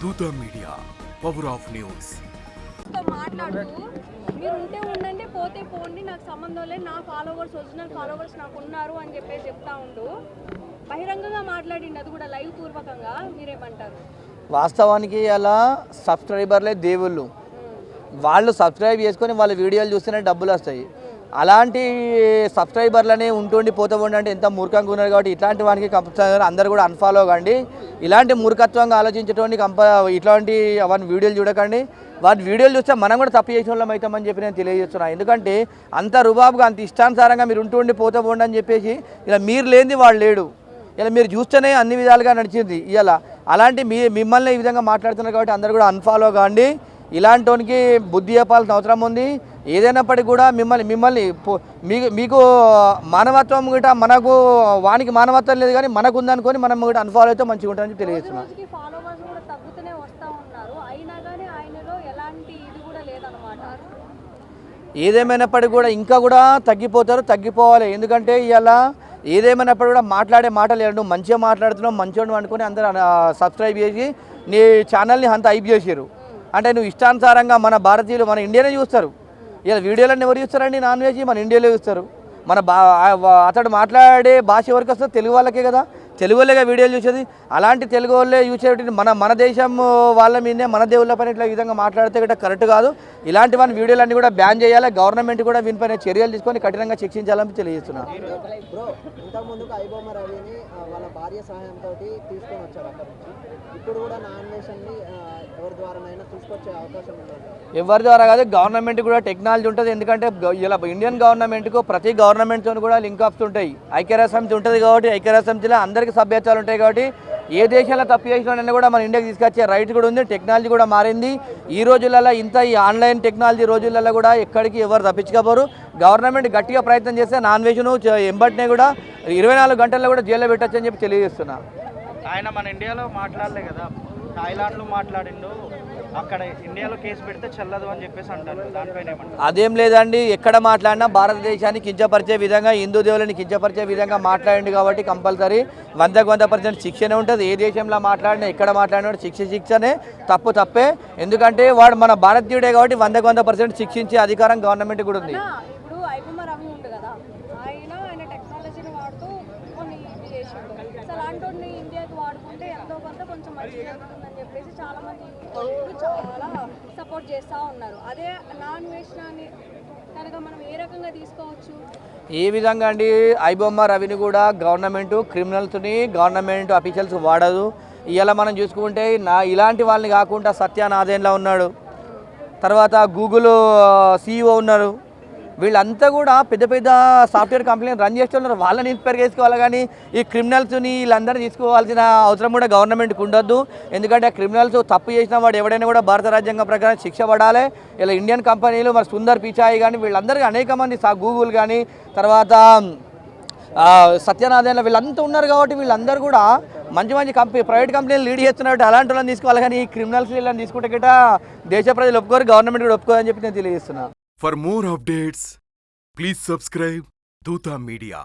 దూత media, power of news. మాట్లాడుతూ మీరు ఉంటే ఉండండి, పోతే పోండి, నాకు సంబంధం లేదు, నా ఫాలోవర్స్ ఒరిజినల్ ఫాలోవర్స్ నాకు ఉన్నారు అని చెప్పేసి చెప్తా ఉంటూ బహిరంగంగా మాట్లాడింది, అది కూడా లైవ్ పూర్వకంగా. మీరేమంటారు? వాస్తవానికి అలా సబ్స్క్రైబర్లే దేవుళ్ళు. వాళ్ళు సబ్స్క్రైబ్ చేసుకొని వాళ్ళ వీడియోలు చూస్తేనే డబ్బులు వస్తాయి. అలాంటి సబ్స్క్రైబర్లనే ఉంటుండి పోతూ ఉండంటే ఎంత మూర్ఖంగా ఉన్నారు. కాబట్టి ఇట్లాంటి వానికి కంపల్సరీ అందరూ కూడా అన్ఫాలో కండి. ఇలాంటి మూర్ఖత్వంగా ఆలోచించడానికి ఇట్లాంటి వాటి వీడియోలు చూడకండి. వాటి వీడియోలు చూస్తే మనం కూడా తప్పు చేసిన వాళ్ళం అవుతామని చెప్పి నేను తెలియజేస్తున్నాను. ఎందుకంటే అంత రుబాబుగా అంత ఇష్టానుసారంగా మీరు ఉంటుండి పోతూ పోండి అని చెప్పేసి ఇలా మీరు లేనిది వాడు లేడు. ఇలా మీరు చూస్తేనే అన్ని విధాలుగా నడిచింది ఇలా. అలాంటి మిమ్మల్ని ఈ విధంగా మాట్లాడుతున్నారు కాబట్టి అందరూ కూడా అన్ఫాలో కాండి. ఇలాంటి వానికి బుద్ధి చెప్పాల్సిన అవసరం ఉంది. ఏదైనప్పటికీ కూడా మిమ్మల్ని మీకు మానవత్వం గిట మనకు వానికి మానవత్వం లేదు కానీ మనకు ఉందనుకొని మనం కూడా అన్ఫాలో అయితే మంచిగా ఉంటుందని తెలియజేస్తున్నాం. ఏదేమైనప్పటికీ కూడా ఇంకా కూడా తగ్గిపోవాలి. ఎందుకంటే ఇలా ఏదేమైనప్పుడు కూడా మాట్లాడే మాటలు లేదు. మంచిగా మాట్లాడుతున్నావు, మంచిగా అనుకుని అందరూ సబ్స్క్రైబ్ చేసి నీ ఛానల్ని అంత హైప్ చేసారు. అంటే నువ్వు ఇష్టానుసారంగా మన భారతీయులు మన ఇండియానే చూస్తారు. ఇలా వీడియోలన్నీ ఎవరు చూస్తారండి? నాన్ వెజ్ మన ఇండియాలో చూస్తారు. అతడు మాట్లాడే భాష ఎవరికి వస్తుంది? తెలుగు వాళ్ళకే కదా. తెలుగు వాళ్ళేగా వీడియోలు చూసేది. అలాంటి తెలుగు వాళ్ళే చూసేటి మన దేశం వాళ్ళ మీదనే మన దేవుళ్ళ పైన ఇట్లా విధంగా మాట్లాడితే కూడా కరెక్ట్ కాదు. ఇలాంటి వాని వీడియోలన్నీ కూడా బ్యాన్ చేయాలి. గవర్నమెంట్ కూడా వీనిపైన చర్యలు తీసుకొని కఠినంగా శిక్షించాలని తెలియజేస్తున్నాను. ఇంతకుముందుకు ఐబొమ్మ రవిని వాళ్ళ భార్య సహాయంతో తీసుకొని వచ్చారు అక్కడ నుంచి. ఇప్పుడు కూడా నామినేషన్ని ఎవరి ద్వారానైనా తీసుకొచ్చే అవకాశం ఉంది. ఎవరి ద్వారా కాదు, గవర్నమెంట్ కూడా టెక్నాలజీ ఉంటుంది. ఎందుకంటే ఇలా ఇండియన్ గవర్నమెంట్కు ప్రతి గవర్నమెంట్తో కూడా లింక్ అప్స్ ఉంటాయి. ఐక్యరాజ్య సమితి ఉంటుంది కాబట్టి ఐక్యరాజ్య సమితిలో అందరికీ సభ్యత్వాలు ఉంటాయి. కాబట్టి ఏ దేశాల్లో తప్పు చేసినా కూడా మన ఇండియాకి తీసుకొచ్చే రైట్ కూడా ఉంది. టెక్నాలజీ కూడా మారింది. ఈ రోజులలో ఈ ఆన్లైన్ టెక్నాలజీ రోజులలో కూడా ఎక్కడికి ఎవరు తప్పించుకోపోరు. గవర్నమెంట్ గట్టిగా ప్రయత్నం చేస్తే నాన్ వెజ్ను ఎంబటినే కూడా 24 గంటల్లో కూడా జైల్లో పెట్టచ్చు అని చెప్పి తెలియజేస్తున్నా. ఆయన మన ఇండియాలో మాట్లాడలే కదా, థాయిలాండ్లో మాట్లాడిండు. అక్కడ ఇండియాలో కేసు పెడితే చెల్లదు అని చెప్పేసి అంటారు. దానిపైన ఏమంటారు? అదేం లేదండి. ఎక్కడ మాట్లాడినా భారతదేశాన్ని కించపరిచే విధంగా, హిందూ దేవులని కించపరిచే విధంగా మాట్లాడింది కాబట్టి కంపల్సరీ 100% శిక్షనే ఉంటుంది. ఏ దేశంలో మాట్లాడినా ఎక్కడ మాట్లాడినా శిక్షనే. తప్పే. ఎందుకంటే వాడు మన భారతీయుడే కాబట్టి 100% శిక్షించే అధికారం గవర్నమెంట్ కూడా ఉంది. ఇప్పుడు ఐబొమ్మ రవి ఉంది కదా, ఆయన టెక్నాలజీని వాడుతూ కొన్ని ఇది చేసిండు. అలాంటి ఇండియాకి వాడుకుంటే ఎంతో కొంత కొంచెం మంచి జరుగుతుందని చెప్పేసి చాలా మంది చాలా సపోర్ట్ చేస్తూ ఉన్నారు. అదే నాన్ వెజ్ని కనుక మనం ఏ రకంగా తీసుకోవచ్చు? ఏ విధంగా అండి? ఐబొమ్మ రవిని కూడా క్రిమినల్స్ని గవర్నమెంట్ అఫీషియల్స్ వాడదు. ఇలా మనం చూసుకుంటే ఇలాంటి వాళ్ళని కాకుండా సత్యానాథేన్లా ఉన్నాడు, తర్వాత గూగుల్ CEO ఉన్నారు. వీళ్ళంతా కూడా పెద్ద సాఫ్ట్వేర్ కంపెనీని రన్ చేస్తున్నారు. వాళ్ళని ఇన్స్పైర్ చేసుకోవాలి కానీ ఈ క్రిమినల్స్ని వీళ్ళందరినీ తీసుకోవాల్సిన అవసరం కూడా గవర్నమెంట్కి ఉండొద్దు. ఎందుకంటే క్రిమినల్స్ తప్పు చేసిన వాడు ఎవడైనా కూడా భారత రాజ్యాంగం ప్రకారం శిక్ష పడాలి. ఇలా ఇండియన్ కంపెనీలు మరి సుందర్ పిచాయి కానీ వీళ్ళందరికీ అనేక మంది గూగుల్ కానీ తర్వాత సత్యనారాయణ వీళ్ళంతా ఉన్నారు. కాబట్టి వీళ్ళందరూ కూడా మంచి ప్రైవేట్ కంపెనీలు లీడ్ చేస్తున్నట్టు అలాంటి వాళ్ళని తీసుకోవాలి కానీ ఈ క్రిమినల్స్ వీళ్ళని తీసుకుంటే గిట్ట దేశ ప్రజలు ఒప్పుకోరు, గవర్నమెంట్ కూడా ఒప్పుకోరని చెప్పి నేను తెలియజేస్తున్నాను. For more updates, please subscribe Dutha Media.